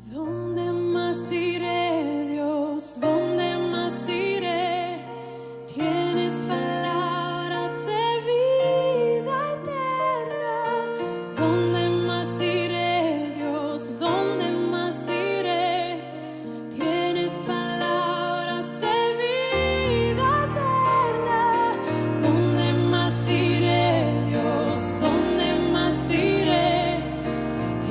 ¿Dónde más iré, Dios? ¿Dónde más iré? Tienes palabras de vida eterna. ¿Dónde más iré, Dios? ¿Dónde más iré? Tienes palabras de vida eterna. ¿Dónde más iré, Dios? ¿Dónde más iré?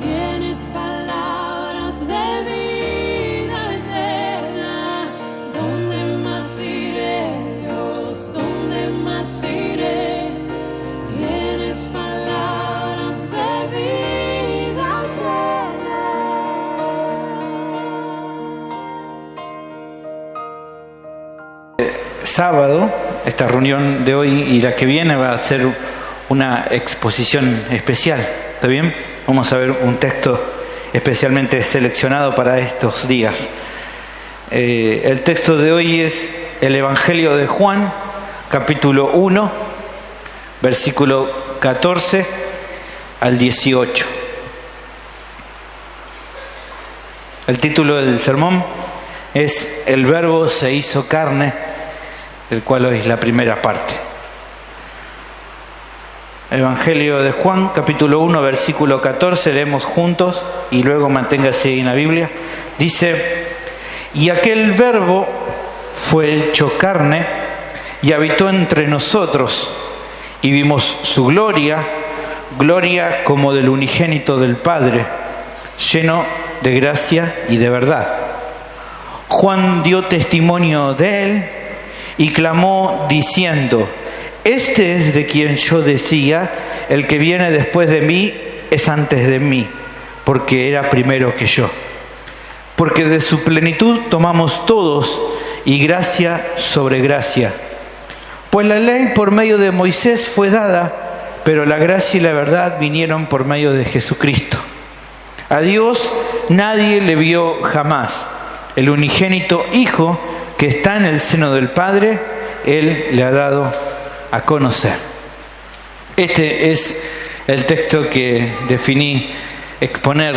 Tienes palabras de vida eterna. ¿Dónde más iré, Dios? ¿Dónde más iré? Tienes palabras de vida eterna. Sábado, esta reunión de hoy y la que viene va a ser una exposición especial, ¿está bien? Vamos a ver un texto especialmente seleccionado para estos días. El texto de hoy es el Evangelio de Juan, capítulo 1, versículo 14 al 18. El título del sermón es El Verbo se hizo carne, el cual hoy es la primera parte. Evangelio de Juan, capítulo 1, versículo 14, leemos juntos y luego manténgase en la Biblia. Dice: y aquel Verbo fue hecho carne y habitó entre nosotros, y vimos su gloria, gloria como del unigénito del Padre, lleno de gracia y de verdad. Juan dio testimonio de él y clamó diciendo: este es de quien yo decía, el que viene después de mí es antes de mí, porque era primero que yo. Porque de su plenitud tomamos todos, y gracia sobre gracia. Pues la ley por medio de Moisés fue dada, pero la gracia y la verdad vinieron por medio de Jesucristo. A Dios nadie le vio jamás. El unigénito Hijo que está en el seno del Padre, Él le ha dado a conocer. Este es el texto que definí exponer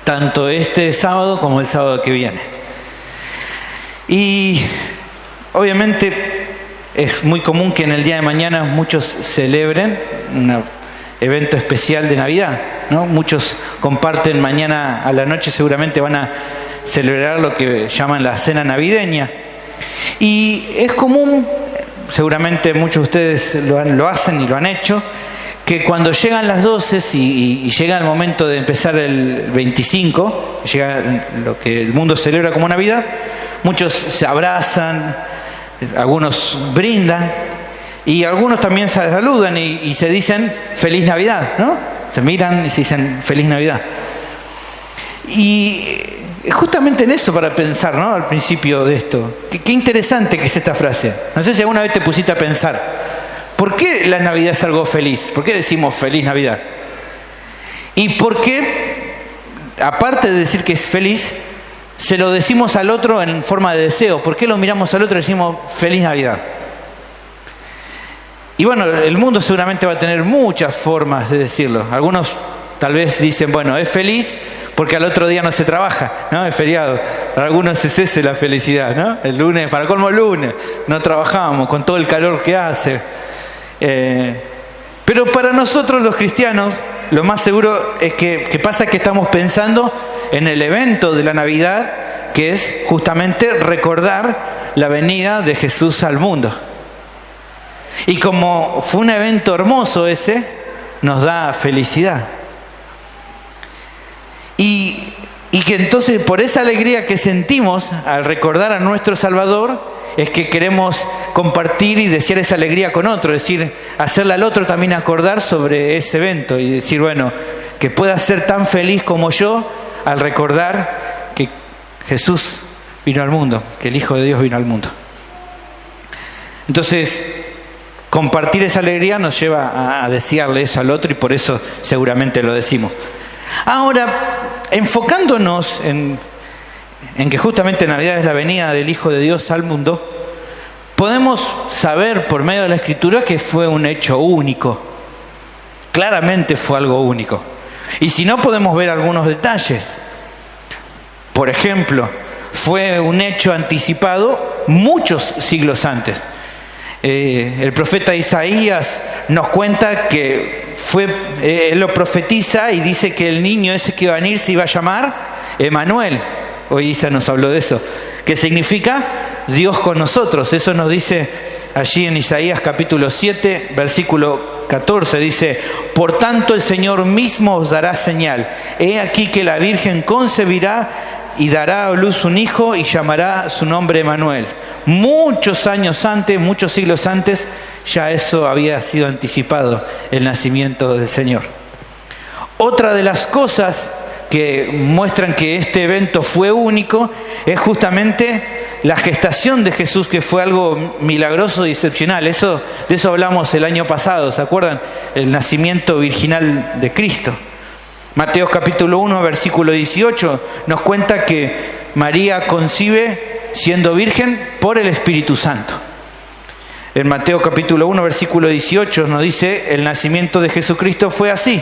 tanto este sábado como el sábado que viene. Y obviamente es muy común que en el día de mañana muchos celebren un evento especial de Navidad, ¿no? Muchos comparten mañana a la noche, seguramente van a celebrar lo que llaman la cena navideña. Y es común, seguramente muchos de ustedes lo hacen y lo han hecho, que cuando llegan las 12 y llega el momento de empezar el 25, llega lo que el mundo celebra como Navidad, muchos se abrazan, algunos brindan y algunos también se saludan y se dicen Feliz Navidad, ¿no? Se miran y se dicen Feliz Navidad. Y justamente en eso para pensar, ¿no? Al principio de esto. Qué interesante que es esta frase. No sé si alguna vez te pusiste a pensar, ¿por qué la Navidad es algo feliz? ¿Por qué decimos Feliz Navidad? ¿Y por qué, aparte de decir que es feliz, se lo decimos al otro en forma de deseo? ¿Por qué lo miramos al otro y decimos Feliz Navidad? Y bueno, el mundo seguramente va a tener muchas formas de decirlo. Algunos tal vez dicen, bueno, es feliz porque al otro día no se trabaja, ¿no? Es feriado. Para algunos es esa la felicidad, ¿no? El lunes, para colmo lunes, no trabajamos con todo el calor que hace. Pero para nosotros los cristianos, lo más seguro es que pasa que estamos pensando en el evento de la Navidad, que es justamente recordar la venida de Jesús al mundo. Y como fue un evento hermoso ese, nos da felicidad. Y que entonces por esa alegría que sentimos al recordar a nuestro Salvador, es que queremos compartir y desear esa alegría con otro, es decir, hacerle al otro también acordar sobre ese evento y decir, bueno, que pueda ser tan feliz como yo al recordar que Jesús vino al mundo, que el Hijo de Dios vino al mundo. Entonces, compartir esa alegría nos lleva a desearle eso al otro y por eso seguramente lo decimos. Ahora, enfocándonos en que justamente Navidad es la venida del Hijo de Dios al mundo, podemos saber por medio de la Escritura que fue un hecho único. Claramente fue algo único. Y si no, podemos ver algunos detalles. Por ejemplo, fue un hecho anticipado muchos siglos antes. El profeta Isaías nos cuenta que él lo profetiza y dice que el niño ese que iba a venir se iba a llamar Emanuel. Hoy Isa nos habló de eso, que significa Dios con nosotros. Eso nos dice allí en Isaías capítulo 7, versículo 14, dice: por tanto el Señor mismo os dará señal. He aquí que la Virgen concebirá y dará a luz un hijo y llamará su nombre Emanuel. Muchos años antes, muchos siglos antes, ya eso había sido anticipado, el nacimiento del Señor. Otra de las cosas que muestran que este evento fue único es justamente la gestación de Jesús, que fue algo milagroso y excepcional. De eso hablamos el año pasado, ¿se acuerdan? El nacimiento virginal de Cristo. Mateo capítulo 1, versículo 18, nos cuenta que María concibe siendo virgen por el Espíritu Santo. En Mateo capítulo 1, versículo 18 nos dice: el nacimiento de Jesucristo fue así.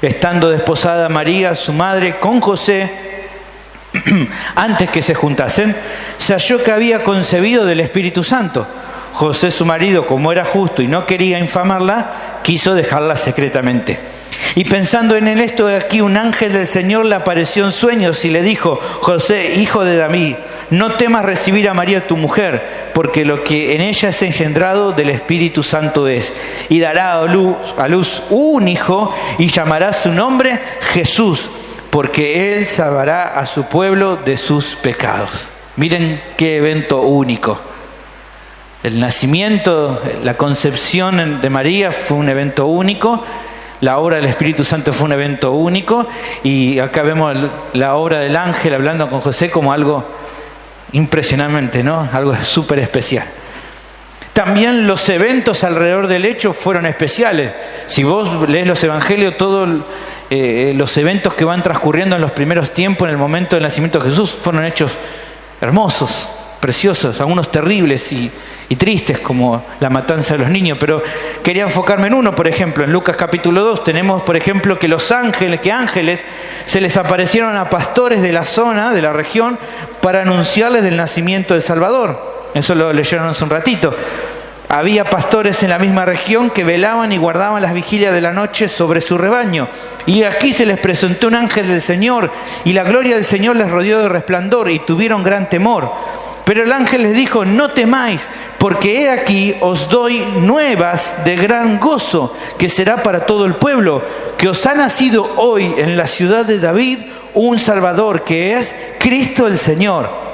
Estando desposada María, su madre, con José, antes que se juntasen, se halló que había concebido del Espíritu Santo. José, su marido, como era justo y no quería infamarla, quiso dejarla secretamente. Y pensando en esto, aquí un ángel del Señor le apareció en sueños y le dijo: José, hijo de David, no temas recibir a María tu mujer, porque lo que en ella es engendrado del Espíritu Santo es. Y dará a luz un hijo y llamará su nombre Jesús, porque él salvará a su pueblo de sus pecados. Miren qué evento único. El nacimiento, la concepción de María fue un evento único. La obra del Espíritu Santo fue un evento único. Y acá vemos la obra del ángel hablando con José como algo impresionante, ¿no? Algo súper especial. También los eventos alrededor del hecho fueron especiales. Si vos lees los evangelios, todos los eventos que van transcurriendo en los primeros tiempos, en el momento del nacimiento de Jesús, fueron hechos hermosos, preciosos, algunos terribles y tristes, como la matanza de los niños. Pero quería enfocarme en uno, por ejemplo. En Lucas capítulo 2 tenemos, por ejemplo, que ángeles se les aparecieron a pastores de la zona, de la región, para anunciarles del nacimiento del Salvador. Eso lo leyeron hace un ratito. Había pastores en la misma región que velaban y guardaban las vigilias de la noche sobre su rebaño. Y aquí se les presentó un ángel del Señor, y la gloria del Señor les rodeó de resplandor, y tuvieron gran temor. Pero el ángel les dijo: no temáis, porque he aquí os doy nuevas de gran gozo, que será para todo el pueblo, que os ha nacido hoy en la ciudad de David un Salvador, que es Cristo el Señor.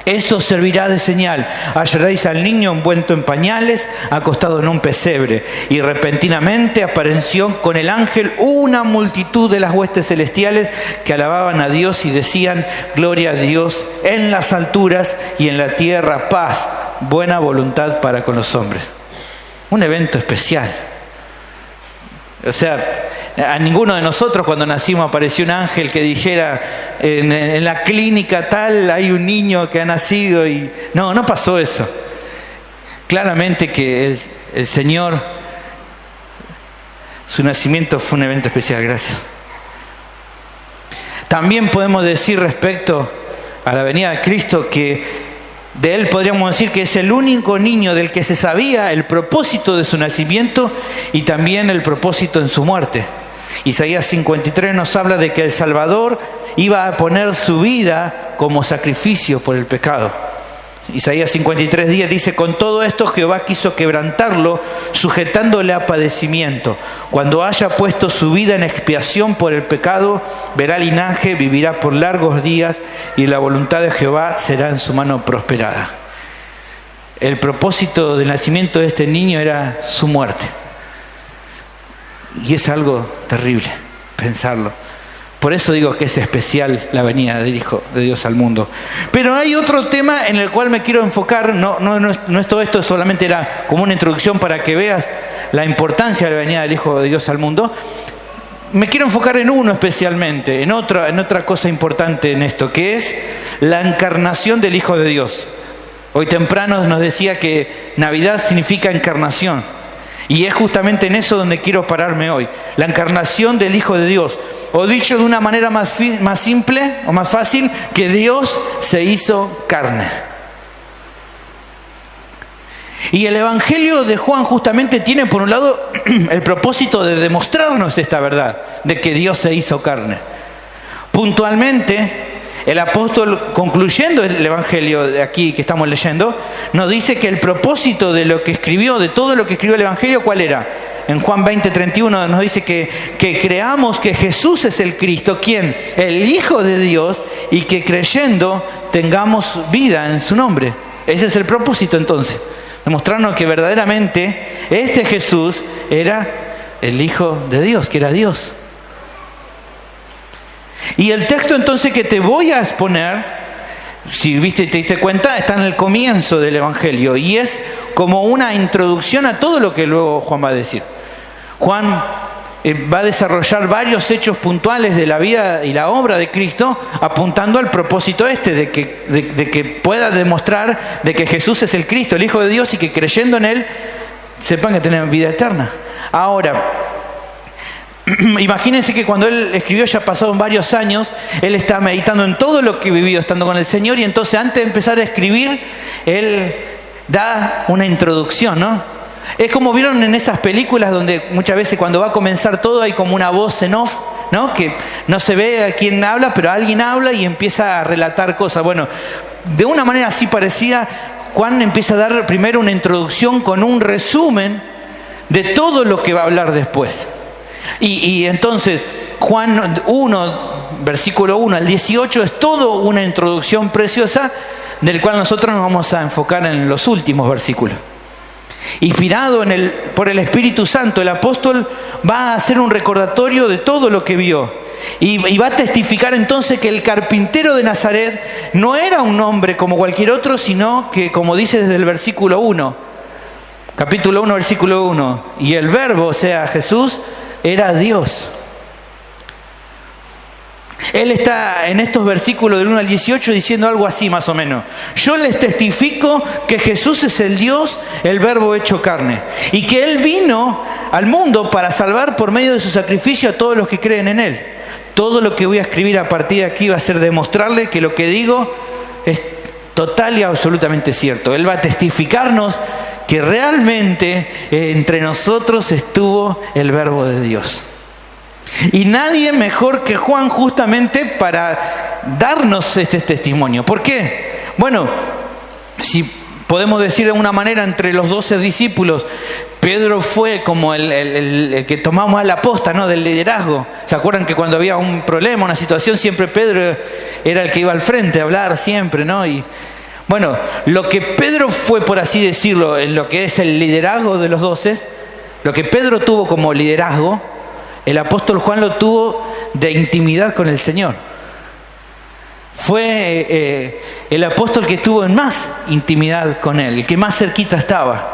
Esto servirá de señal: hallaréis al niño envuelto en pañales, acostado en un pesebre. Y repentinamente apareció con el ángel una multitud de las huestes celestiales que alababan a Dios y decían: gloria a Dios en las alturas, y en la tierra paz, buena voluntad para con los hombres. Un evento especial. O sea, a ninguno de nosotros cuando nacimos apareció un ángel que dijera: en la clínica tal hay un niño que ha nacido. Y no pasó eso. Claramente que el Señor, su nacimiento fue un evento especial. Gracias. También podemos decir respecto a la venida de Cristo que de él podríamos decir que es el único niño del que se sabía el propósito de su nacimiento y también el propósito en su muerte. Isaías 53 nos habla de que el Salvador iba a poner su vida como sacrificio por el pecado. Isaías 53:10 dice: con todo esto Jehová quiso quebrantarlo, sujetándole a padecimiento. Cuando haya puesto su vida en expiación por el pecado, verá linaje, vivirá por largos días, y la voluntad de Jehová será en su mano prosperada. El propósito del nacimiento de este niño era su muerte. Y es algo terrible pensarlo. Por eso digo que es especial la venida del Hijo de Dios al mundo. Pero hay otro tema en el cual me quiero enfocar. No es todo esto, solamente era como una introducción para que veas la importancia de la venida del Hijo de Dios al mundo. Me quiero enfocar en uno especialmente, en otra cosa importante en esto, que es la encarnación del Hijo de Dios. Hoy temprano nos decía que Navidad significa encarnación. Y es justamente en eso donde quiero pararme hoy. La encarnación del Hijo de Dios. O dicho de una manera más simple o más fácil, que Dios se hizo carne. Y el Evangelio de Juan justamente tiene por un lado el propósito de demostrarnos esta verdad, de que Dios se hizo carne. Puntualmente, el apóstol, concluyendo el Evangelio de aquí que estamos leyendo, nos dice que el propósito de lo que escribió, de todo lo que escribió el Evangelio, ¿cuál era? En Juan 20:31 nos dice que creamos que Jesús es el Cristo, ¿quién? El Hijo de Dios, y que creyendo tengamos vida en su nombre. Ese es el propósito entonces, demostrarnos que verdaderamente este Jesús era el Hijo de Dios, que era Dios. Y el texto entonces que te voy a exponer, si viste y te diste cuenta, está en el comienzo del Evangelio y es como una introducción a todo lo que luego Juan va a decir. Juan va a desarrollar varios hechos puntuales de la vida y la obra de Cristo, apuntando al propósito de que pueda demostrar de que Jesús es el Cristo, el Hijo de Dios, y que creyendo en Él sepan que tienen vida eterna. Ahora, imagínense que cuando él escribió, ya pasaron varios años, él está meditando en todo lo que vivió estando con el Señor, y entonces antes de empezar a escribir, él da una introducción, ¿no? Es como vieron en esas películas donde muchas veces cuando va a comenzar todo hay como una voz en off, ¿no? Que no se ve a quién habla, pero alguien habla y empieza a relatar cosas. Bueno, de una manera así parecida, Juan empieza a dar primero una introducción con un resumen de todo lo que va a hablar después. Y entonces Juan 1, versículo 1 al 18 es todo una introducción preciosa del cual nosotros nos vamos a enfocar en los últimos versículos. Inspirado por el Espíritu Santo, el apóstol va a hacer un recordatorio de todo lo que vio y va a testificar entonces que el carpintero de Nazaret no era un hombre como cualquier otro, sino que, como dice desde el versículo 1, capítulo 1, versículo 1, y el Verbo, o sea, Jesús, era Dios. Él está en estos versículos del 1 al 18 diciendo algo así más o menos. Yo les testifico que Jesús es el Dios, el Verbo hecho carne, y que Él vino al mundo para salvar por medio de su sacrificio a todos los que creen en Él. Todo lo que voy a escribir a partir de aquí va a ser demostrarle que lo que digo es total y absolutamente cierto. Él va a testificarnos que realmente entre nosotros estuvo el Verbo de Dios. Y nadie mejor que Juan justamente para darnos este testimonio. ¿Por qué? Bueno, si podemos decir de una manera, entre los 12 discípulos, Pedro fue como el que tomamos a la posta, ¿no? Del liderazgo. ¿Se acuerdan que cuando había un problema, una situación, siempre Pedro era el que iba al frente a hablar siempre, ¿no? Y bueno, lo que Pedro fue, por así decirlo, en lo que es el liderazgo de los 12, lo que Pedro tuvo como liderazgo, el apóstol Juan lo tuvo de intimidad con el Señor. Fue el apóstol que estuvo en más intimidad con Él, el que más cerquita estaba.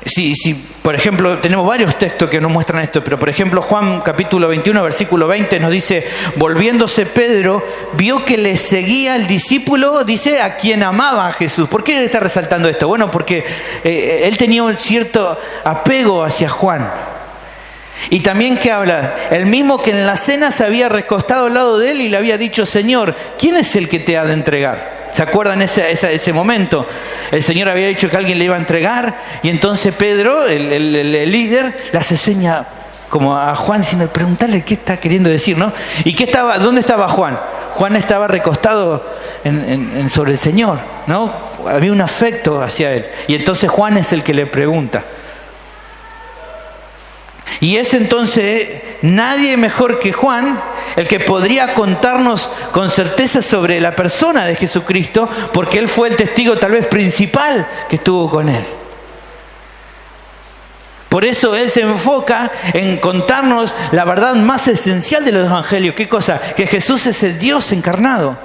Si por ejemplo, tenemos varios textos que nos muestran esto, pero por ejemplo Juan capítulo 21, versículo 20 nos dice: volviéndose Pedro, vio que le seguía el discípulo, dice, a quien amaba a Jesús. ¿Por qué está resaltando esto? Bueno, porque él tenía un cierto apego hacia Juan. Y también que habla, el mismo que en la cena se había recostado al lado de él y le había dicho: Señor, ¿quién es el que te ha de entregar? ¿Se acuerdan ese momento? El Señor había dicho que alguien le iba a entregar, y entonces Pedro, el líder, le hace seña como a Juan diciendo: preguntarle qué está queriendo decir, ¿no? ¿Y dónde estaba Juan? Juan estaba recostado sobre el Señor, ¿no? Había un afecto hacia él. Y entonces Juan es el que le pregunta. Y es entonces nadie mejor que Juan el que podría contarnos con certeza sobre la persona de Jesucristo, porque él fue el testigo tal vez principal que estuvo con él. Por eso él se enfoca en contarnos la verdad más esencial de los evangelios. ¿Qué cosa? Que Jesús es el Dios encarnado.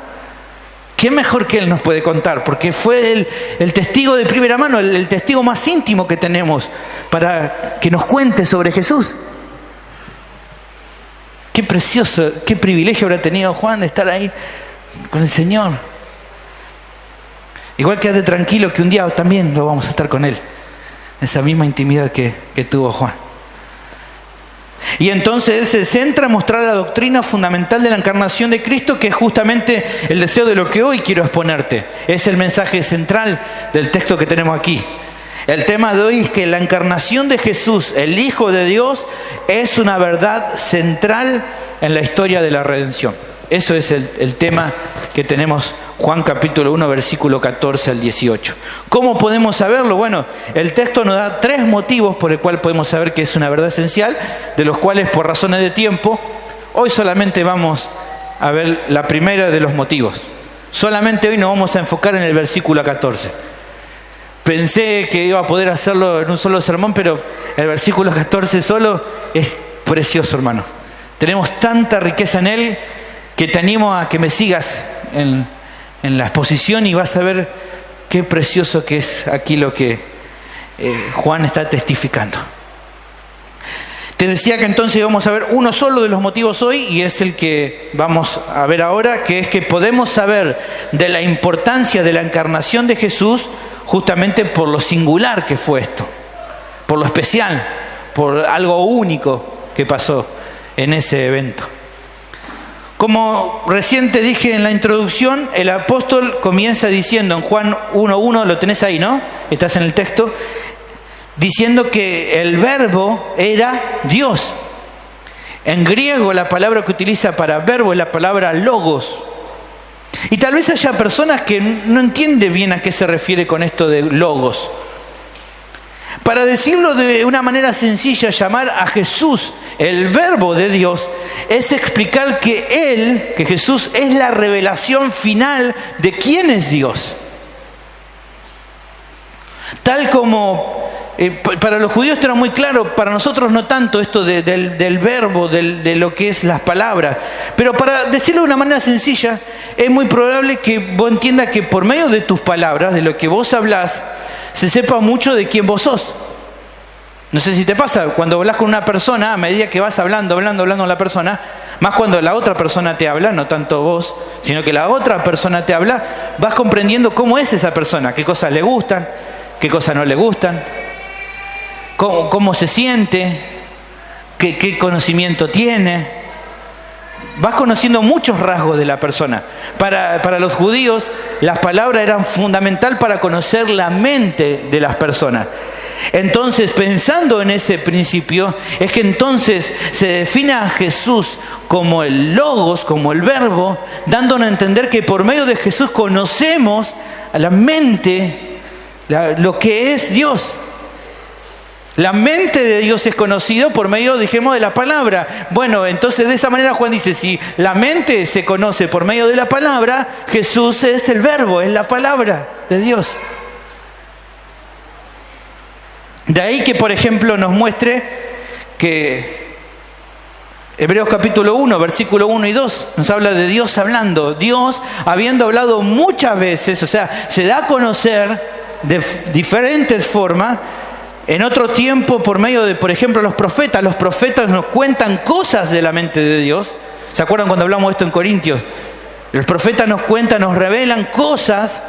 ¿Qué mejor que él nos puede contar? Porque fue el testigo de primera mano, el testigo más íntimo que tenemos para que nos cuente sobre Jesús. Qué precioso, qué privilegio habrá tenido Juan de estar ahí con el Señor. Igual quédate tranquilo que un día también lo vamos a estar con él. esa misma intimidad que tuvo Juan. Y entonces él se centra en mostrar la doctrina fundamental de la encarnación de Cristo, que es justamente el deseo de lo que hoy quiero exponerte. Es el mensaje central del texto que tenemos aquí. El tema de hoy es que la encarnación de Jesús, el Hijo de Dios, es una verdad central en la historia de la redención. Eso es el tema que tenemos, Juan capítulo 1, versículo 14 al 18. ¿Cómo podemos saberlo? Bueno, el texto nos da 3 motivos por el cual podemos saber que es una verdad esencial, de los cuales por razones de tiempo, hoy solamente vamos a ver la primera de los motivos. Solamente hoy nos vamos a enfocar en el versículo 14. Pensé que iba a poder hacerlo en un solo sermón, pero el versículo 14 solo es precioso, hermano. Tenemos tanta riqueza en él que te animo a que me sigas en la exposición y vas a ver qué precioso que es aquí lo que Juan está testificando. Te decía que entonces vamos a ver uno solo de los motivos hoy, y es el que vamos a ver ahora, que es que podemos saber de la importancia de la encarnación de Jesús justamente por lo singular que fue esto, por lo especial, por algo único que pasó en ese evento. Como recién te dije en la introducción, el apóstol comienza diciendo en Juan 1:1, lo tenés ahí, ¿no? Estás en el texto, diciendo que el verbo era Dios. En griego la palabra que utiliza para verbo es la palabra logos. Y tal vez haya personas que no entienden bien a qué se refiere con esto de logos. Para decirlo de una manera sencilla, llamar a Jesús el verbo de Dios es explicar que Jesús es la revelación final de quién es Dios. Tal como para los judíos esto era muy claro, para nosotros no tanto esto del verbo, de lo que es las palabras. Pero para decirlo de una manera sencilla, es muy probable que vos entiendas que por medio de tus palabras, de lo que vos hablás, se sepa mucho de quién vos sos. No sé si te pasa, cuando hablas con una persona, a medida que vas hablando con la persona, más cuando la otra persona te habla, no tanto vos, sino que la otra persona te habla, vas comprendiendo cómo es esa persona, qué cosas le gustan, qué cosas no le gustan, cómo se siente, qué conocimiento tiene. Vas conociendo muchos rasgos de la persona. Para los judíos, las palabras eran fundamental para conocer la mente de las personas. Entonces, pensando en ese principio, es que entonces se define a Jesús como el logos, como el verbo, dándonos a entender que por medio de Jesús conocemos a la mente, lo que es Dios. La mente de Dios es conocido por medio, dijimos, de la palabra. Bueno, entonces de esa manera Juan dice, si la mente se conoce por medio de la palabra, Jesús es el verbo, es la palabra de Dios. De ahí que, por ejemplo, nos muestre que Hebreos capítulo 1, versículo 1 y 2, nos habla de Dios hablando. Dios, habiendo hablado muchas veces, o sea, se da a conocer de diferentes formas. En otro tiempo, por medio de, por ejemplo, los profetas nos cuentan cosas de la mente de Dios. ¿Se acuerdan cuando hablamos de esto en Corintios? Los profetas nos cuentan, nos revelan cosas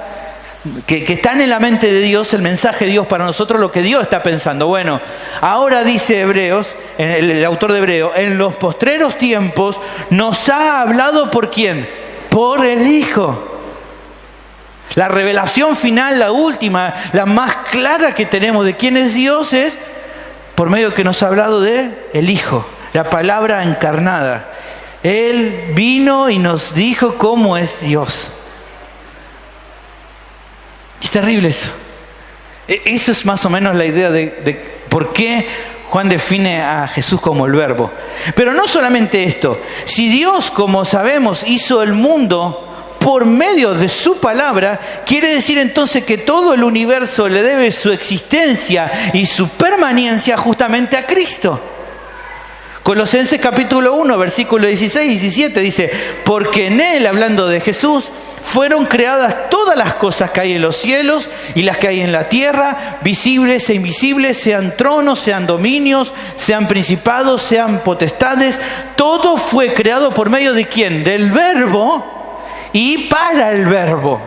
que están en la mente de Dios, el mensaje de Dios para nosotros, lo que Dios está pensando. Bueno, ahora dice Hebreos, el autor de Hebreos, en los postreros tiempos nos ha hablado ¿por quién? Por el Hijo. La revelación final, la última, la más clara que tenemos de quién es Dios es por medio que nos ha hablado de el Hijo, la palabra encarnada. Él vino y nos dijo cómo es Dios. Es terrible eso. Eso es más o menos la idea de por qué Juan define a Jesús como el verbo. Pero no solamente esto. Si Dios, como sabemos, hizo el mundo por medio de su palabra, quiere decir entonces que todo el universo le debe su existencia y su permanencia justamente a Cristo. Colosenses capítulo 1, versículo 16 y 17 dice, porque en Él, hablando de Jesús, fueron creadas todas las cosas que hay en los cielos y las que hay en la tierra, visibles e invisibles, sean tronos, sean dominios, sean principados, sean potestades. Todo fue creado por medio de ¿quién? Del Verbo y para el Verbo.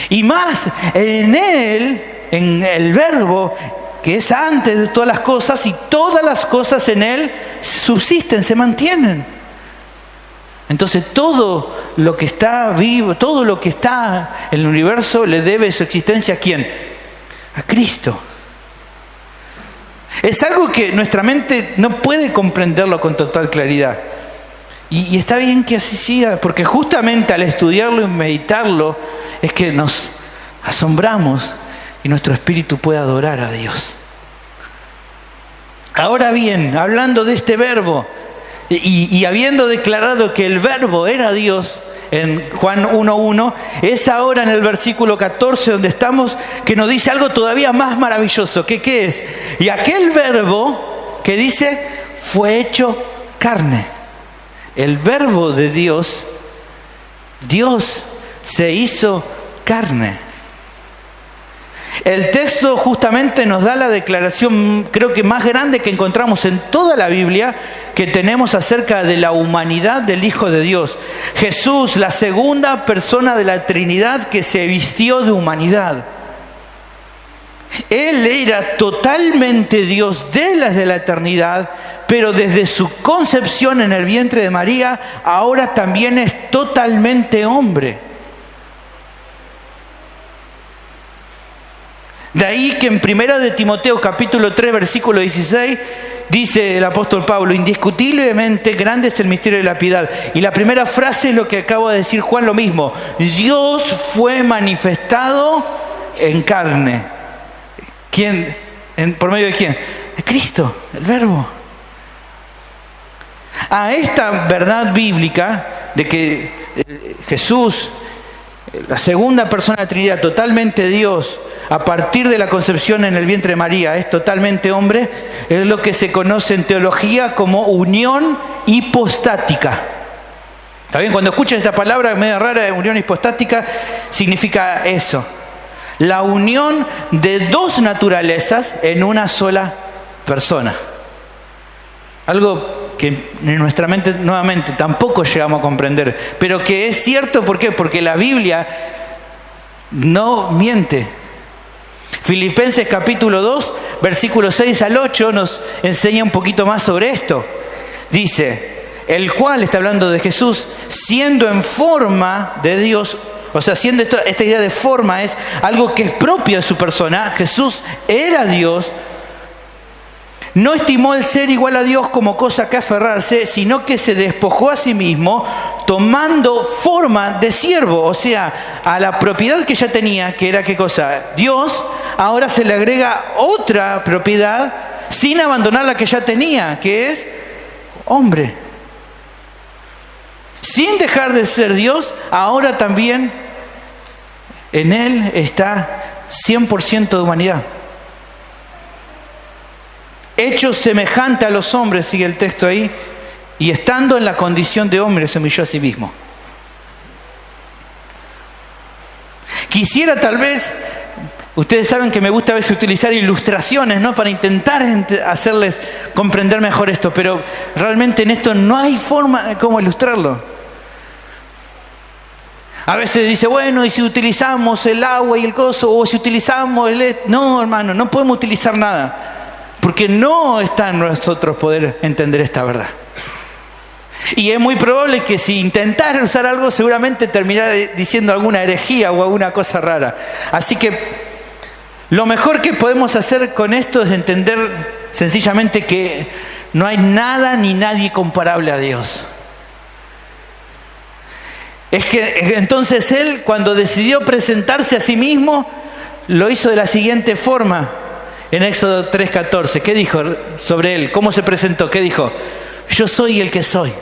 Y más, en Él en el Verbo, que es antes de todas las cosas, y todas las cosas en Él subsisten, se mantienen. Entonces todo lo que está vivo, todo lo que está en el universo le debe su existencia ¿a quién? A Cristo. Es algo que nuestra mente no puede comprenderlo con total claridad. Y está bien que así siga, porque justamente al estudiarlo y meditarlo es que nos asombramos y nuestro espíritu puede adorar a Dios. Ahora bien, hablando de este Verbo y habiendo declarado que el Verbo era Dios en Juan 1:1, es ahora en el versículo 14 donde estamos, que nos dice algo todavía más maravilloso. ¿Qué es? Y aquel Verbo que dice fue hecho carne. El Verbo de Dios, Dios se hizo carne. El texto justamente nos da la declaración, creo que más grande que encontramos en toda la Biblia, que tenemos acerca de la humanidad del Hijo de Dios. Jesús, la segunda persona de la Trinidad que se vistió de humanidad. Él era totalmente Dios desde la eternidad, pero desde su concepción en el vientre de María, ahora también es totalmente hombre. De ahí que en 1 de Timoteo capítulo 3 versículo 16 dice el apóstol Pablo: indiscutiblemente grande es el misterio de la piedad. Y la primera frase es lo que acabo de decir Juan, lo mismo: Dios fue manifestado en carne. ¿Quién? ¿Por medio de quién? De Cristo, el Verbo. A esta verdad bíblica de que Jesús, la segunda persona de la Trinidad, totalmente Dios, a partir de la concepción en el vientre de María, es totalmente hombre, es lo que se conoce en teología como unión hipostática. ¿Está bien? Cuando escuchas esta palabra medio rara de unión hipostática, significa eso: la unión de dos naturalezas en una sola persona. Algo que en nuestra mente nuevamente tampoco llegamos a comprender, pero que es cierto. ¿Por qué? Porque la Biblia no miente. Filipenses capítulo 2, versículos 6 al 8 nos enseña un poquito más sobre esto. Dice: el cual, está hablando de Jesús, siendo en forma de Dios, o sea, siendo esta idea de forma es algo que es propio de su persona. Jesús era Dios. No estimó el ser igual a Dios como cosa que aferrarse, sino que se despojó a sí mismo, tomando forma de siervo. O sea, a la propiedad que ya tenía, que era ¿qué cosa? Dios, ahora se le agrega otra propiedad sin abandonar la que ya tenía, que es hombre. Sin dejar de ser Dios, ahora también en Él está 100% de humanidad. Hecho semejante a los hombres, sigue el texto ahí, y estando en la condición de hombre se humilló a sí mismo. Quisiera tal vez, ustedes saben que me gusta a veces utilizar ilustraciones, ¿no?, para intentar hacerles comprender mejor esto, pero realmente en esto no hay forma de cómo ilustrarlo. A veces dice, bueno, y si utilizamos el agua y el coso, o si utilizamos el... No, hermano, no podemos utilizar nada, porque no está en nosotros poder entender esta verdad. Y es muy probable que si intentara usar algo, seguramente terminara diciendo alguna herejía o alguna cosa rara. Así que lo mejor que podemos hacer con esto es entender sencillamente que no hay nada ni nadie comparable a Dios. Es que entonces Él, cuando decidió presentarse a sí mismo, lo hizo de la siguiente forma. En Éxodo 3:14, ¿qué dijo sobre Él? ¿Cómo se presentó? ¿Qué dijo? Yo soy el que soy.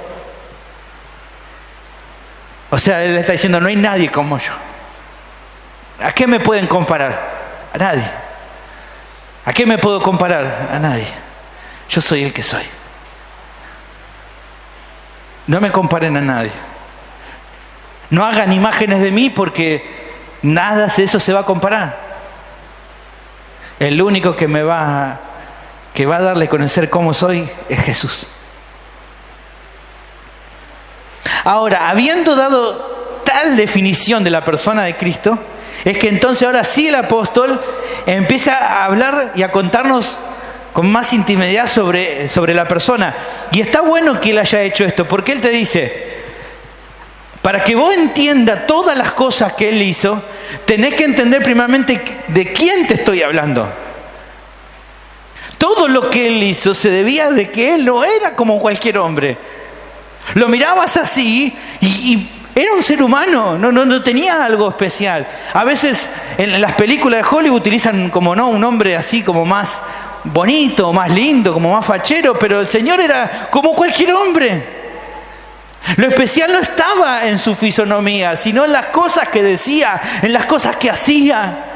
O sea, Él está diciendo, no hay nadie como yo. ¿A qué me pueden comparar? A nadie. ¿A qué me puedo comparar? A nadie. Yo soy el que soy. No me comparen a nadie. No hagan imágenes de mí, porque nada de eso se va a comparar. El único que va a darle a conocer cómo soy es Jesús. Ahora, habiendo dado tal definición de la persona de Cristo, es que entonces ahora sí el apóstol empieza a hablar y a contarnos con más intimidad sobre la persona. Y está bueno que él haya hecho esto, porque él te dice, para que vos entiendas todas las cosas que él hizo, tenés que entender primeramente de quién te estoy hablando. Todo lo que él hizo se debía de que él no era como cualquier hombre. Lo mirabas así y era un ser humano, no tenía algo especial. A veces en las películas de Hollywood utilizan como no un hombre así como más bonito, más lindo, como más fachero, pero el Señor era como cualquier hombre. Lo especial no estaba en su fisonomía, sino en las cosas que decía, en las cosas que hacía.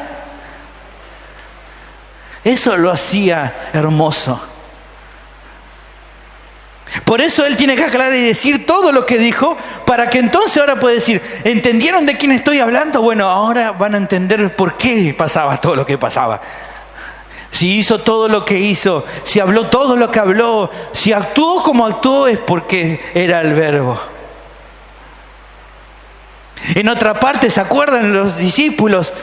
Eso lo hacía hermoso. Por eso él tiene que aclarar y decir todo lo que dijo, para que entonces ahora pueda decir, ¿entendieron de quién estoy hablando? Bueno, ahora van a entender por qué pasaba todo lo que pasaba. Si hizo todo lo que hizo, si habló todo lo que habló, si actuó como actuó, es porque era el Verbo. En otra parte, ¿se acuerdan? Los discípulos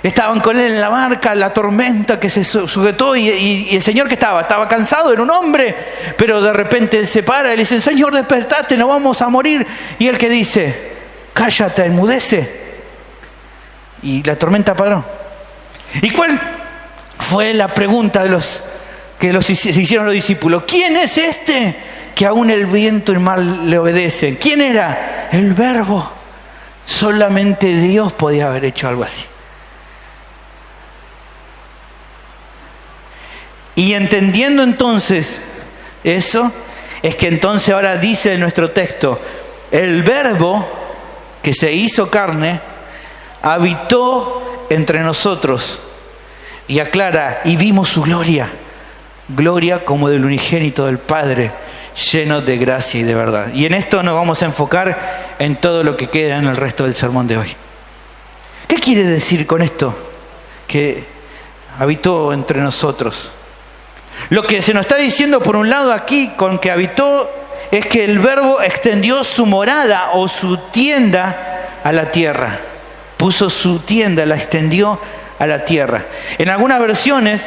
estaban con él en la barca, la tormenta que se sujetó y el Señor que estaba cansado, era un hombre, pero de repente se para y le dice, Señor, despertate, no vamos a morir. Y él que dice, cállate, enmudece. Y la tormenta paró. ¿Y cuál fue la pregunta se hicieron los discípulos? ¿Quién es este que aún el viento y el mar le obedecen? ¿Quién era? El Verbo. Solamente Dios podía haber hecho algo así. Y entendiendo entonces eso, es que entonces ahora dice en nuestro texto, el Verbo que se hizo carne habitó entre nosotros. Y aclara, y vimos su gloria, gloria como del unigénito del Padre, lleno de gracia y de verdad. Y en esto nos vamos a enfocar en todo lo que queda en el resto del sermón de hoy. ¿Qué quiere decir con esto? Que habitó entre nosotros. Lo que se nos está diciendo por un lado aquí con que habitó es que el Verbo extendió su morada o su tienda a la tierra. Puso su tienda, la extendió a la tierra. En algunas versiones,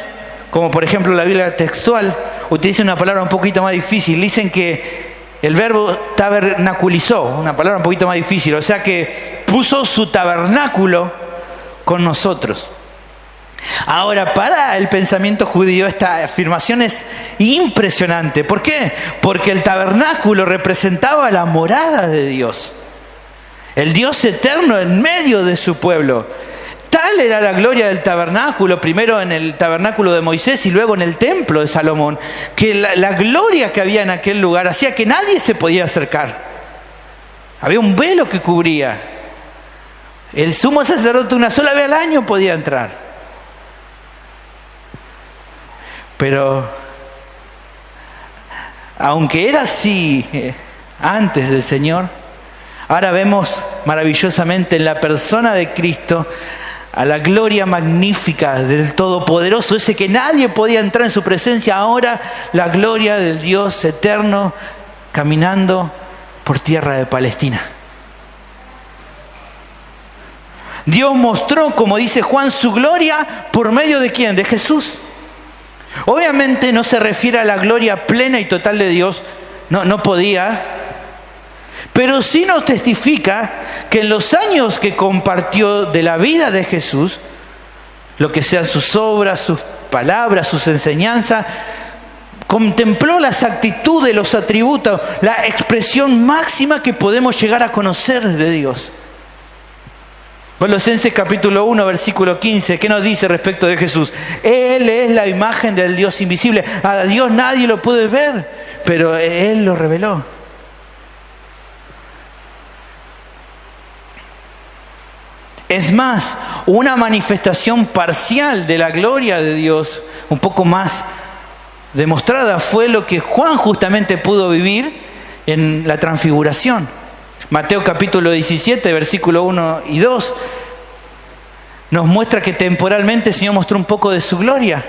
como por ejemplo la Biblia textual, utilizan una palabra un poquito más difícil. Dicen que el Verbo tabernaculizó, una palabra un poquito más difícil. O sea que puso su tabernáculo con nosotros. Ahora, para el pensamiento judío esta afirmación es impresionante. ¿Por qué? Porque el tabernáculo representaba la morada de Dios. El Dios eterno en medio de su pueblo. Tal era la gloria del tabernáculo, primero en el tabernáculo de Moisés y luego en el templo de Salomón, que la gloria que había en aquel lugar hacía que nadie se podía acercar. Había un velo que cubría. El sumo sacerdote una sola vez al año podía entrar. Pero, aunque era así antes del Señor, ahora vemos maravillosamente en la persona de Cristo a la gloria magnífica del Todopoderoso, ese que nadie podía entrar en su presencia. Ahora la gloria del Dios eterno caminando por tierra de Palestina. Dios mostró, como dice Juan, su gloria por medio de ¿quién? De Jesús. Obviamente no se refiere a la gloria plena y total de Dios, no podía, pero sí nos testifica que en los años que compartió de la vida de Jesús, lo que sean sus obras, sus palabras, sus enseñanzas, contempló las actitudes, los atributos, la expresión máxima que podemos llegar a conocer de Dios. Colosenses capítulo 1, versículo 15, ¿qué nos dice respecto de Jesús? Él es la imagen del Dios invisible. A Dios nadie lo puede ver, pero Él lo reveló. Es más, una manifestación parcial de la gloria de Dios, un poco más demostrada, fue lo que Juan justamente pudo vivir en la transfiguración. Mateo capítulo 17, versículo 1 y 2, nos muestra que temporalmente el Señor mostró un poco de su gloria.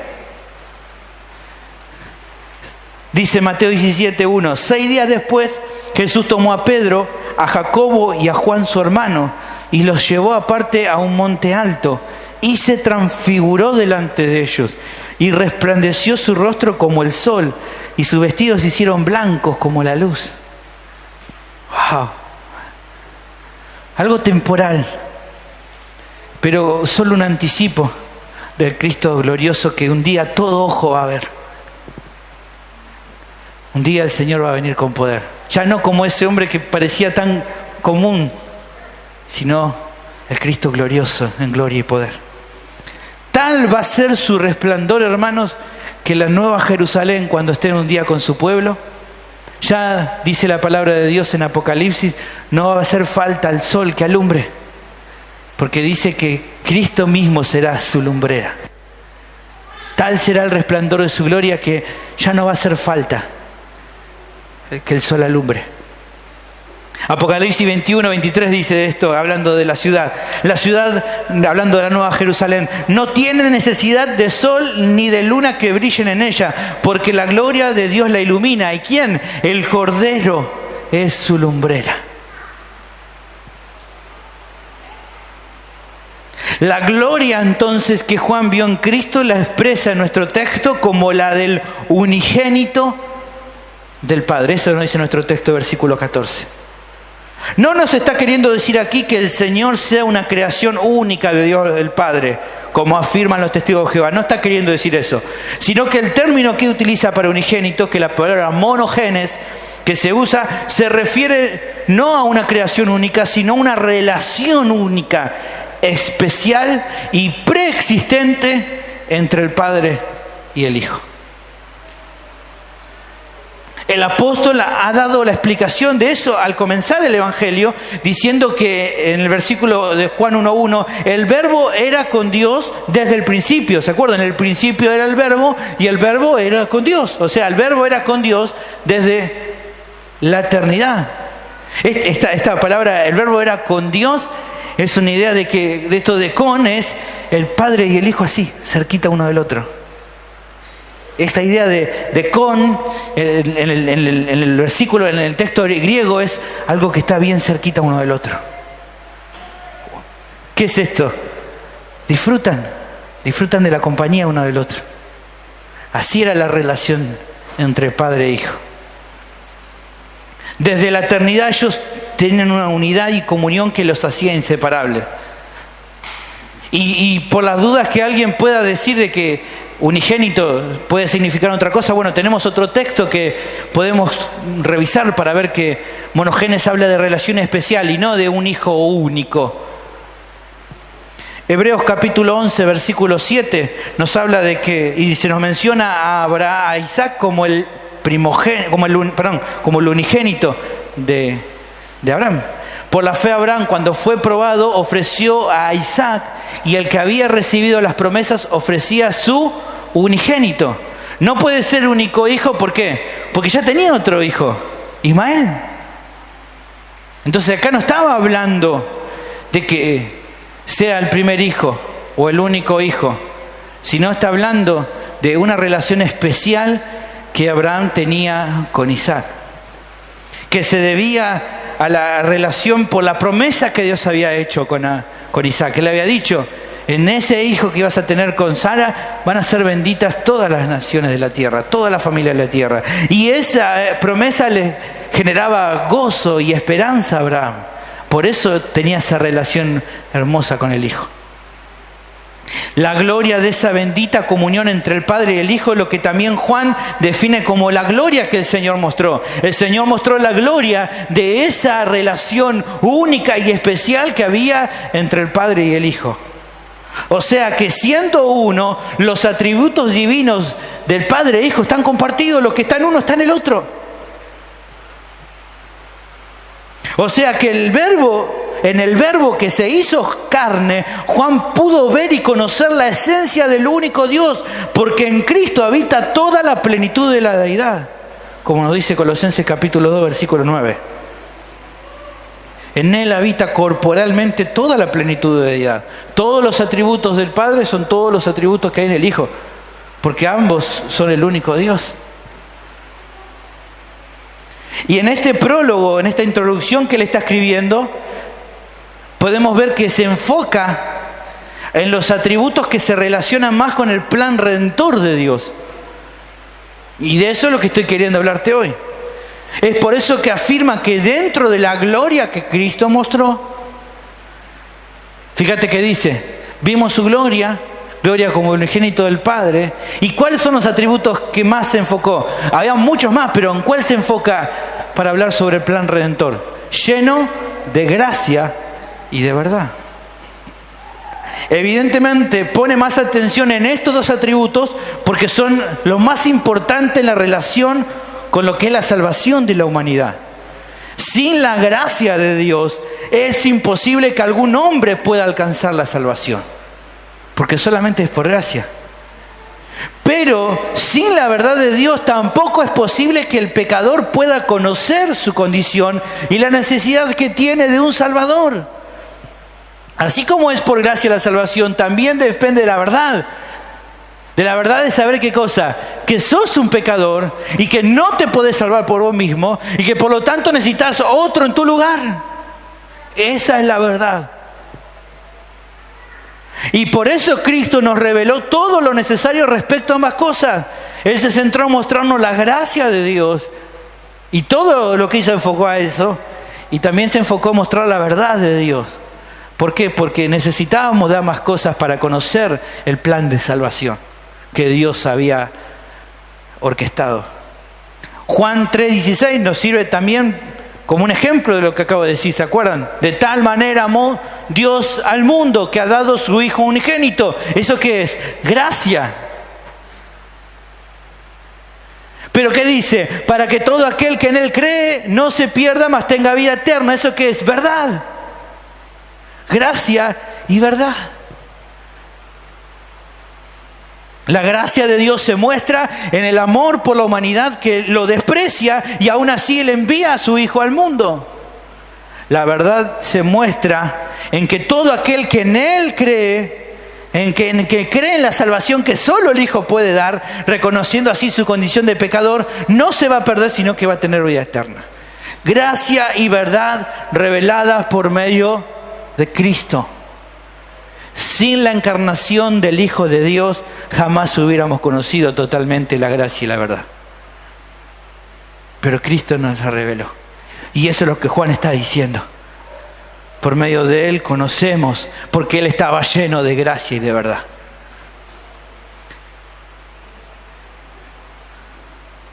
Dice Mateo 17, 1, 6 días después Jesús tomó a Pedro, a Jacobo y a Juan su hermano, y los llevó aparte a un monte alto y se transfiguró delante de ellos y resplandeció su rostro como el sol y sus vestidos se hicieron blancos como la luz. ¡Wow! Algo temporal, pero solo un anticipo del Cristo glorioso que un día todo ojo va a ver. Un día el Señor va a venir con poder. Ya no como ese hombre que parecía tan común, sino el Cristo glorioso en gloria y poder. Tal va a ser su resplandor, hermanos, que la nueva Jerusalén, cuando esté un día con su pueblo, ya dice la palabra de Dios en Apocalipsis, no va a hacer falta al sol que alumbre, porque dice que Cristo mismo será su lumbrera. Tal será el resplandor de su gloria que ya no va a hacer falta que el sol alumbre. Apocalipsis 21, 23 dice esto, hablando de la ciudad. La ciudad, hablando de la nueva Jerusalén, no tiene necesidad de sol ni de luna que brillen en ella, porque la gloria de Dios la ilumina. ¿Y quién? El Cordero es su lumbrera. La gloria entonces que Juan vio en Cristo la expresa en nuestro texto como la del unigénito del Padre. Eso nos dice nuestro texto, versículo 14. No nos está queriendo decir aquí que el Señor sea una creación única de Dios el Padre, como afirman los testigos de Jehová. No está queriendo decir eso, sino que el término que utiliza para unigénito, que la palabra monogenes que se usa, se refiere no a una creación única, sino a una relación única, especial y preexistente entre el Padre y el Hijo. El apóstol ha dado la explicación de eso al comenzar el Evangelio, diciendo que en el versículo de Juan 1:1, el verbo era con Dios desde el principio. ¿Se acuerdan? En el principio era el verbo y el verbo era con Dios. O sea, el verbo era con Dios desde la eternidad. Esta palabra, el verbo era con Dios, es una idea de que de esto de con es el Padre y el Hijo así, cerquita uno del otro. Esta idea de con, en el versículo, en el texto griego, es algo que está bien cerquita uno del otro. ¿Qué es esto? Disfrutan de la compañía uno del otro. Así era la relación entre padre e hijo. Desde la eternidad ellos tenían una unidad y comunión que los hacía inseparables. Y por las dudas que alguien pueda decir de que unigénito puede significar otra cosa, bueno, tenemos otro texto que podemos revisar para ver que monogenes habla de relación especial y no de un hijo único. Hebreos capítulo 11, versículo 7 nos habla de que, y se nos menciona a Isaac como el primogénito, como el unigénito de Abraham. Por la fe Abraham, cuando fue probado, ofreció a Isaac, y el que había recibido las promesas ofrecía a su unigénito. No puede ser único hijo, ¿por qué? Porque ya tenía otro hijo, Ismael. Entonces acá no estaba hablando de que sea el primer hijo o el único hijo, sino está hablando de una relación especial que Abraham tenía con Isaac, que se debía a la relación por la promesa que Dios había hecho con Isaac. Él había dicho, en ese hijo que ibas a tener con Sara van a ser benditas todas las naciones de la tierra, toda la familia de la tierra. Y esa promesa le generaba gozo y esperanza a Abraham. Por eso tenía esa relación hermosa con el hijo. La gloria de esa bendita comunión entre el Padre y el Hijo es lo que también Juan define como la gloria que el Señor mostró. El Señor mostró la gloria de esa relación única y especial que había entre el Padre y el Hijo. O sea que siendo uno, los atributos divinos del Padre e Hijo están compartidos, lo que está en uno está en el otro. O sea que en el verbo que se hizo carne, Juan pudo ver y conocer la esencia del único Dios, porque en Cristo habita toda la plenitud de la deidad, como nos dice Colosenses capítulo 2, versículo 9. En Él habita corporalmente toda la plenitud de deidad. Todos los atributos del Padre son todos los atributos que hay en el Hijo, porque ambos son el único Dios. Y en este prólogo, en esta introducción que le está escribiendo, podemos ver que se enfoca en los atributos que se relacionan más con el plan redentor de Dios. Y de eso es lo que estoy queriendo hablarte hoy. Es por eso que afirma que dentro de la gloria que Cristo mostró, fíjate que dice, vimos su gloria, gloria como unigénito del Padre. ¿Y cuáles son los atributos que más se enfocó? Había muchos más, pero ¿en cuál se enfoca para hablar sobre el plan redentor? Lleno de gracia y de verdad. Evidentemente pone más atención en estos dos atributos porque son los más importantes en la relación con lo que es la salvación de la humanidad. Sin la gracia de Dios es imposible que algún hombre pueda alcanzar la salvación, porque solamente es por gracia. Pero sin la verdad de Dios tampoco es posible que el pecador pueda conocer su condición y la necesidad que tiene de un Salvador. Así como es por gracia la salvación, también depende de la verdad. De la verdad de saber qué cosa, que sos un pecador y que no te podés salvar por vos mismo y que por lo tanto necesitas otro en tu lugar. Esa es la verdad. Y por eso Cristo nos reveló todo lo necesario respecto a ambas cosas. Él se centró en mostrarnos la gracia de Dios y todo lo que hizo enfocó a eso, y también se enfocó en mostrar la verdad de Dios. ¿Por qué? Porque necesitábamos de ambas cosas para conocer el plan de salvación que Dios había orquestado. Juan 3:16 nos sirve también como un ejemplo de lo que acabo de decir, ¿se acuerdan? De tal manera amó Dios al mundo que ha dado su Hijo unigénito. ¿Eso qué es? Gracia. ¿Pero qué dice? Para que todo aquel que en Él cree no se pierda, mas tenga vida eterna. ¿Eso qué es? Verdad. Gracia y verdad. La gracia de Dios se muestra en el amor por la humanidad que lo desprecia y aún así Él envía a su Hijo al mundo. La verdad se muestra en que todo aquel que en Él cree, en que cree en la salvación que solo el Hijo puede dar, reconociendo así su condición de pecador, no se va a perder, sino que va a tener vida eterna. Gracia y verdad reveladas por medio de Cristo. Sin la encarnación del Hijo de Dios jamás hubiéramos conocido totalmente la gracia y la verdad. Pero Cristo nos la reveló. Y eso es lo que Juan está diciendo. Por medio de Él conocemos, porque Él estaba lleno de gracia y de verdad.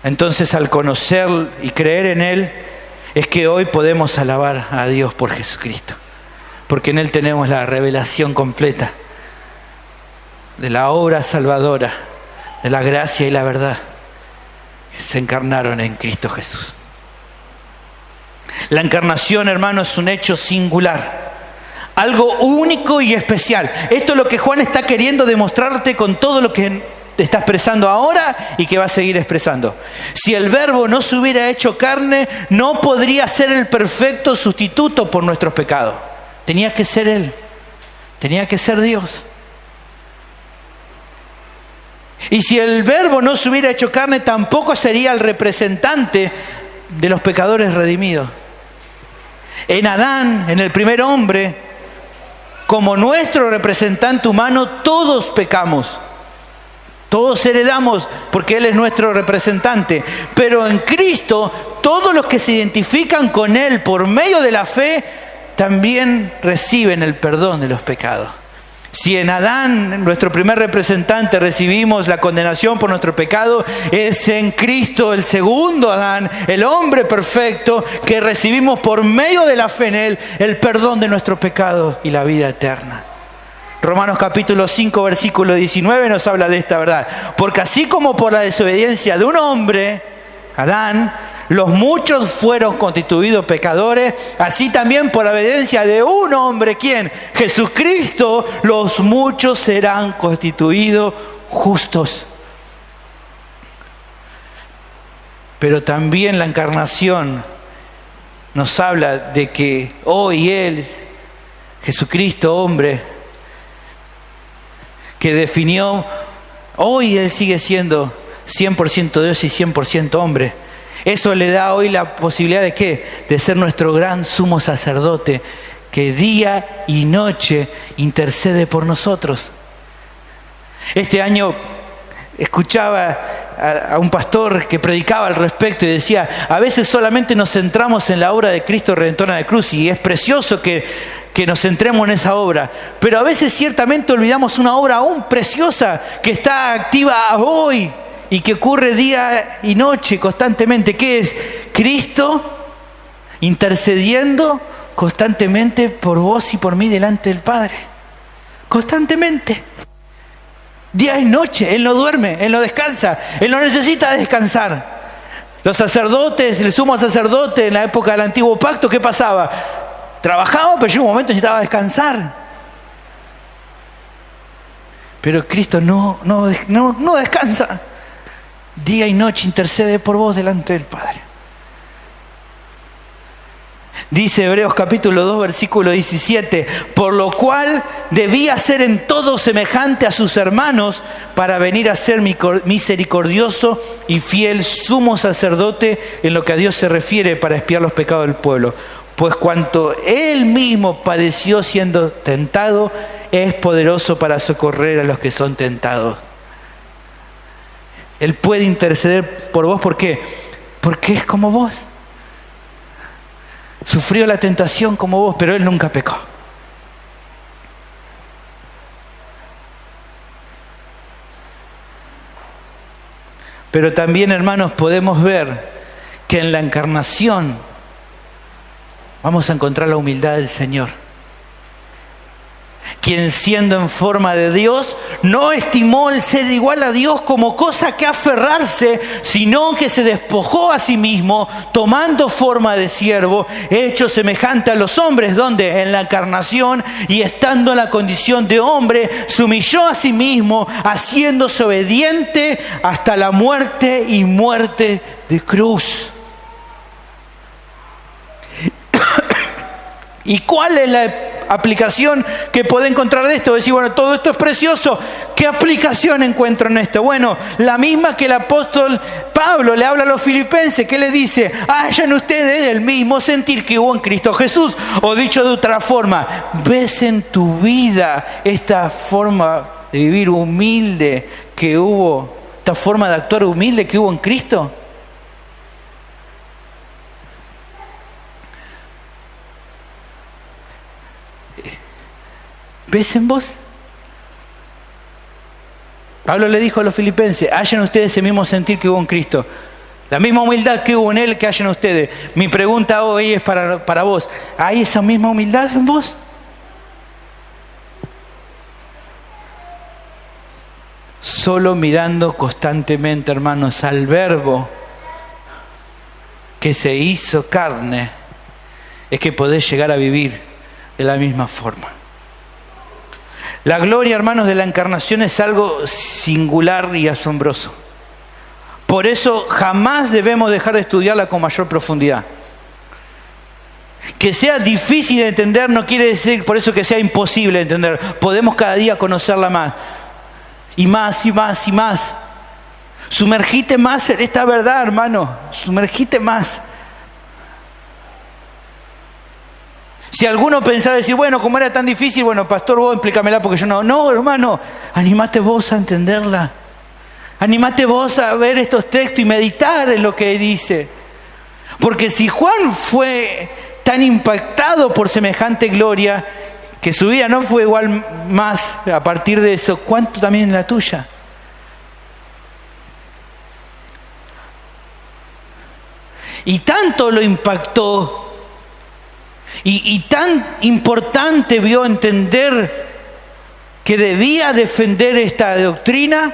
Entonces, al conocer y creer en Él, es que hoy podemos alabar a Dios por Jesucristo. Porque en Él tenemos la revelación completa de la obra salvadora, de la gracia y la verdad que se encarnaron en Cristo Jesús. La encarnación, hermanos, es un hecho singular, algo único y especial. Esto es lo que Juan está queriendo demostrarte con todo lo que te está expresando ahora y que va a seguir expresando. Si el Verbo no se hubiera hecho carne, no podría ser el perfecto sustituto por nuestros pecados. Tenía que ser Él, tenía que ser Dios. Y si el Verbo no se hubiera hecho carne, tampoco sería el representante de los pecadores redimidos. En Adán, en el primer hombre, como nuestro representante humano, todos pecamos. Todos heredamos porque Él es nuestro representante. Pero en Cristo, todos los que se identifican con Él por medio de la fe, también reciben el perdón de los pecados. Si en Adán, nuestro primer representante, recibimos la condenación por nuestro pecado, es en Cristo, el segundo Adán, el hombre perfecto, que recibimos por medio de la fe en Él el perdón de nuestros pecados y la vida eterna. Romanos capítulo 5, versículo 19 nos habla de esta verdad. Porque así como por la desobediencia de un hombre, Adán, los muchos fueron constituidos pecadores, así también por la obediencia de un hombre, ¿quién? Jesucristo, los muchos serán constituidos justos. Pero también la encarnación nos habla de que hoy Él, Jesucristo, hombre, que definió, hoy Él sigue siendo 100% Dios y 100% hombre. Eso le da hoy la posibilidad de ¿qué? De ser nuestro gran sumo sacerdote que día y noche intercede por nosotros. Este año escuchaba a un pastor que predicaba al respecto y decía, a veces solamente nos centramos en la obra de Cristo Redentor en la cruz, y es precioso que nos centremos en esa obra, pero a veces ciertamente olvidamos una obra aún preciosa que está activa hoy y que ocurre día y noche constantemente, que es Cristo intercediendo constantemente por vos y por mí delante del Padre. Constantemente. Día y noche. Él no duerme, Él no descansa, Él no necesita descansar. Los sacerdotes, el sumo sacerdote en la época del Antiguo Pacto, ¿qué pasaba? Trabajaba, pero llegó un momento que necesitaba descansar. Pero Cristo no descansa. Día y noche intercede por vos delante del Padre. Dice Hebreos capítulo 2, versículo 17, por lo cual debía ser en todo semejante a sus hermanos para venir a ser misericordioso y fiel sumo sacerdote en lo que a Dios se refiere para expiar los pecados del pueblo. Pues cuanto Él mismo padeció siendo tentado, es poderoso para socorrer a los que son tentados. Él puede interceder por vos, ¿por qué? Porque es como vos. Sufrió la tentación como vos, pero Él nunca pecó. Pero también, hermanos, podemos ver que en la encarnación vamos a encontrar la humildad del Señor, quien siendo en forma de Dios, no estimó el ser igual a Dios como cosa que aferrarse, sino que se despojó a sí mismo, tomando forma de siervo, hecho semejante a los hombres, donde en la encarnación y estando en la condición de hombre, se humilló a sí mismo, haciéndose obediente hasta la muerte y muerte de cruz. ¿Y cuál es la aplicación que puede encontrar de esto? Decir, bueno, todo esto es precioso. ¿Qué aplicación encuentro en esto? Bueno, la misma que el apóstol Pablo le habla a los filipenses, que le dice, hayan ustedes el mismo sentir que hubo en Cristo Jesús. O dicho de otra forma, ¿ves en tu vida esta forma de vivir humilde que hubo, esta forma de actuar humilde que hubo en Cristo? ¿Ves en vos? Pablo le dijo a los filipenses, hayan ustedes ese mismo sentir que hubo en Cristo. La misma humildad que hubo en Él, que hayan ustedes. Mi pregunta hoy es para vos. ¿Hay esa misma humildad en vos? Solo mirando constantemente, hermanos, al Verbo que se hizo carne, es que podés llegar a vivir de la misma forma. La gloria, hermanos, de la encarnación es algo singular y asombroso. Por eso jamás debemos dejar de estudiarla con mayor profundidad. Que sea difícil de entender no quiere decir por eso que sea imposible de entender. Podemos cada día conocerla más. Y más, y más, y más. Sumergite más en esta verdad, hermano. Sumergite más. Si alguno pensaba decir, bueno, como era tan difícil, bueno, pastor, vos explícamela porque yo no. No, hermano, animate vos a entenderla. Animate vos a ver estos textos y meditar en lo que dice. Porque si Juan fue tan impactado por semejante gloria, que su vida no fue igual más a partir de eso, ¿cuánto también la tuya? Y tanto lo impactó, y tan importante vio entender que debía defender esta doctrina,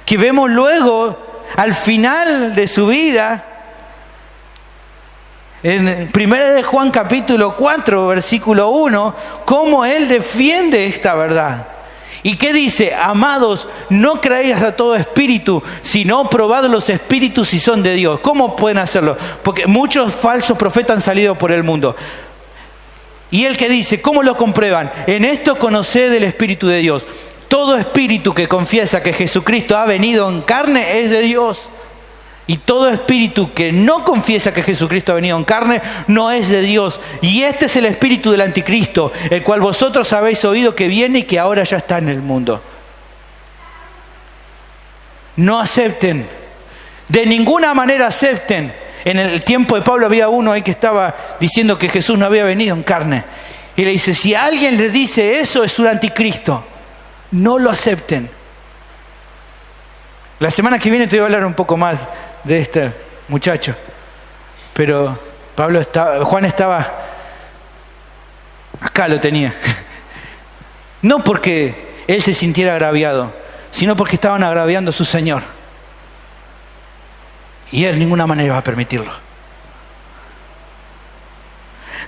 que vemos luego al final de su vida, en 1 de Juan capítulo 4, versículo 1, cómo él defiende esta verdad. ¿Y qué dice? Amados, no creáis a todo espíritu, sino probad los espíritus si son de Dios. ¿Cómo pueden hacerlo? Porque muchos falsos profetas han salido por el mundo. Y él que dice, ¿cómo lo comprueban? En esto conoced el Espíritu de Dios. Todo espíritu que confiesa que Jesucristo ha venido en carne es de Dios. Y todo espíritu que no confiesa que Jesucristo ha venido en carne no es de Dios. Y este es el espíritu del anticristo, el cual vosotros habéis oído que viene y que ahora ya está en el mundo. No acepten, de ninguna manera acepten. En el tiempo de Pablo había uno ahí que estaba diciendo que Jesús no había venido en carne. Y le dice, si alguien le dice eso, es un anticristo. No lo acepten. La semana que viene te voy a hablar un poco más de este muchacho. Pero Juan estaba, acá lo tenía. No porque él se sintiera agraviado, sino porque estaban agraviando a su Señor. Y él de ninguna manera va a permitirlo.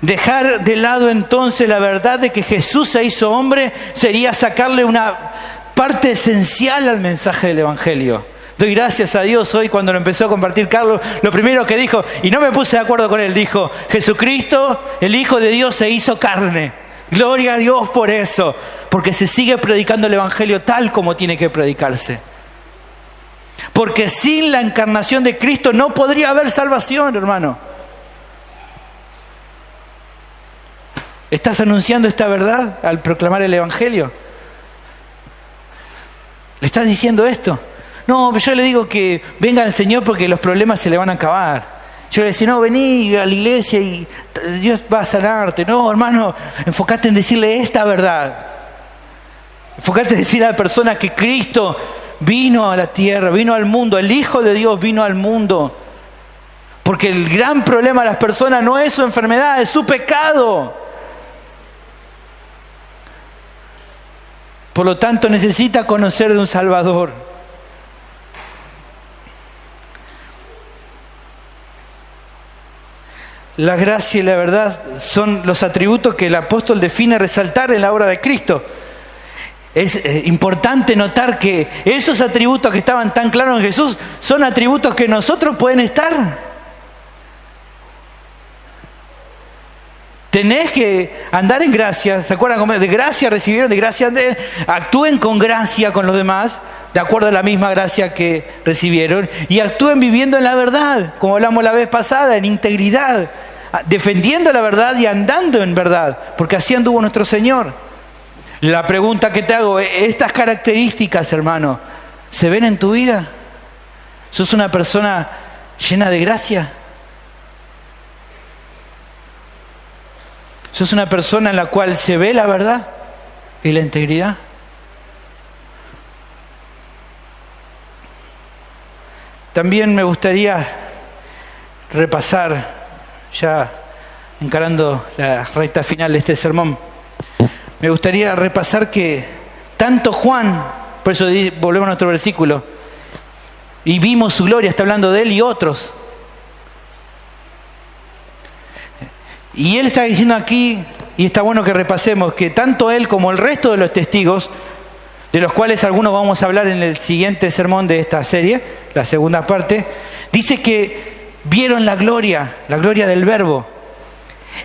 Dejar de lado entonces la verdad de que Jesús se hizo hombre sería sacarle una parte esencial al mensaje del Evangelio. Doy gracias a Dios hoy cuando lo empezó a compartir Carlos, lo primero que dijo, y no me puse de acuerdo con él, dijo, Jesucristo, el Hijo de Dios, se hizo carne. Gloria a Dios por eso, porque se sigue predicando el Evangelio tal como tiene que predicarse. Porque sin la encarnación de Cristo no podría haber salvación, hermano. ¿Estás anunciando esta verdad al proclamar el Evangelio? ¿Le estás diciendo esto? No, yo le digo que venga el Señor porque los problemas se le van a acabar. Yo le decía, no, vení a la iglesia y Dios va a sanarte. No, hermano, enfocate en decirle esta verdad. Enfocate en decirle a la persona que Cristo vino a la tierra, vino al mundo, el Hijo de Dios vino al mundo. Porque el gran problema de las personas no es su enfermedad, es su pecado. Por lo tanto, necesita conocer de un Salvador. La gracia y la verdad son los atributos que el apóstol define resaltar en la obra de Cristo. Es importante notar que esos atributos que estaban tan claros en Jesús son atributos que nosotros pueden estar. Tenés que andar en gracia. ¿Se acuerdan cómo de gracia recibieron? De gracia anden. Actúen con gracia con los demás, de acuerdo a la misma gracia que recibieron. Y actúen viviendo en la verdad, como hablamos la vez pasada, en integridad. Defendiendo la verdad y andando en verdad. Porque así anduvo nuestro Señor. La pregunta que te hago, ¿estas características, hermano, se ven en tu vida? ¿Sos una persona llena de gracia? ¿Sos una persona en la cual se ve la verdad y la integridad? También me gustaría repasar, ya encarando la recta final de este sermón, me gustaría repasar que tanto Juan, por eso volvemos a nuestro versículo, y vimos su gloria, está hablando de él y otros. Y él está diciendo aquí, y está bueno que repasemos, que tanto él como el resto de los testigos, de los cuales algunos vamos a hablar en el siguiente sermón de esta serie, la segunda parte, dice que vieron la gloria del Verbo.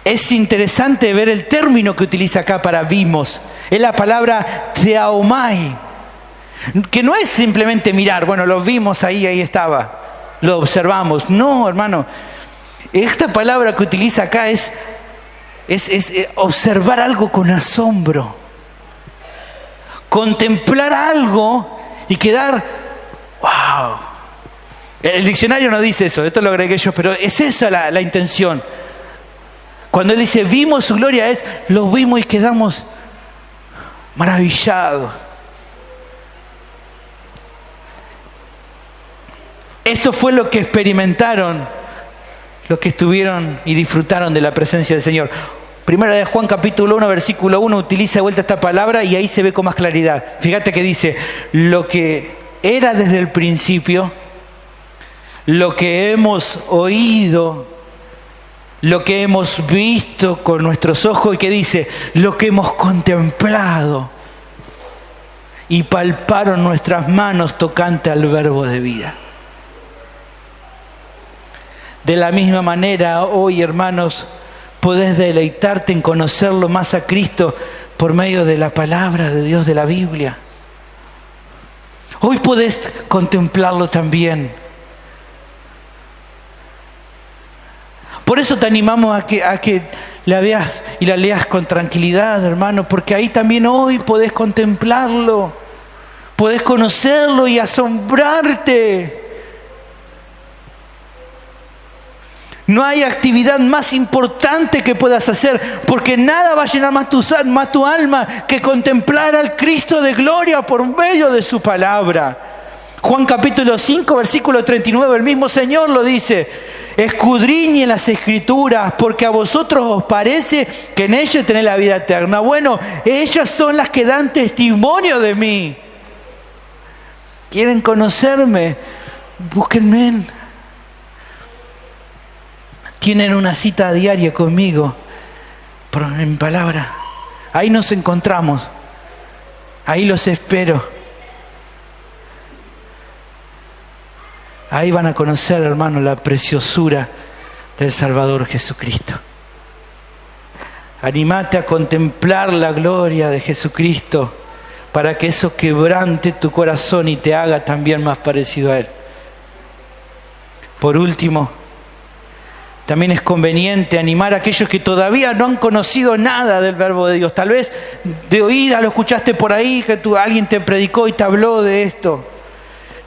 Es interesante ver el término que utiliza acá para vimos. Es la palabra theaomai, que no es simplemente mirar, bueno, lo vimos ahí estaba, lo observamos. No, hermano. Esta palabra que utiliza acá es observar algo con asombro. Contemplar algo y quedar, wow. El diccionario no dice eso, esto lo agregué yo, pero es esa la intención. Cuando él dice, vimos su gloria, lo vimos y quedamos maravillados. Esto fue lo que experimentaron los que estuvieron y disfrutaron de la presencia del Señor. Primera de Juan capítulo 1, versículo 1, utiliza de vuelta esta palabra y ahí se ve con más claridad. Fíjate que dice, lo que era desde el principio, lo que hemos oído, lo que hemos visto con nuestros ojos, y que dice, lo que hemos contemplado y palparon nuestras manos tocante al Verbo de vida. De la misma manera, hoy, hermanos, podés deleitarte en conocerlo más a Cristo por medio de la palabra de Dios, de la Biblia. Hoy podés contemplarlo también. Por eso te animamos a que la veas y la leas con tranquilidad, hermano, porque ahí también hoy podés contemplarlo, podés conocerlo y asombrarte. No hay actividad más importante que puedas hacer, porque nada va a llenar más tu alma que contemplar al Cristo de gloria por medio de su palabra. Juan capítulo 5, versículo 39, el mismo Señor lo dice: escudriñen las Escrituras, porque a vosotros os parece que en ellas tenéis la vida eterna. Bueno, ellas son las que dan testimonio de mí. ¿Quieren conocerme? Búsquenme. Tienen una cita diaria conmigo, en palabra. Ahí nos encontramos. Ahí los espero. Ahí van a conocer, hermano, la preciosura del Salvador Jesucristo. Animate a contemplar la gloria de Jesucristo para que eso quebrante tu corazón y te haga también más parecido a Él. Por último, también es conveniente animar a aquellos que todavía no han conocido nada del verbo de Dios. Tal vez de oídas lo escuchaste por ahí, que alguien te predicó y te habló de esto.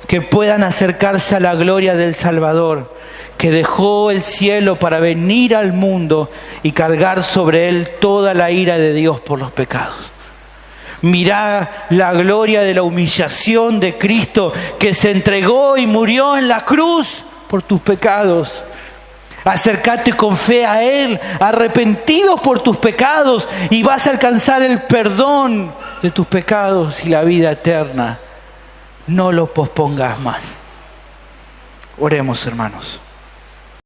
Que puedan acercarse a la gloria del Salvador, que dejó el cielo para venir al mundo y cargar sobre él toda la ira de Dios por los pecados. Mirá la gloria de la humillación de Cristo, que se entregó y murió en la cruz por tus pecados. Acércate con fe a Él, arrepentidos por tus pecados, y vas a alcanzar el perdón de tus pecados y la vida eterna. No lo pospongas más. Oremos, hermanos.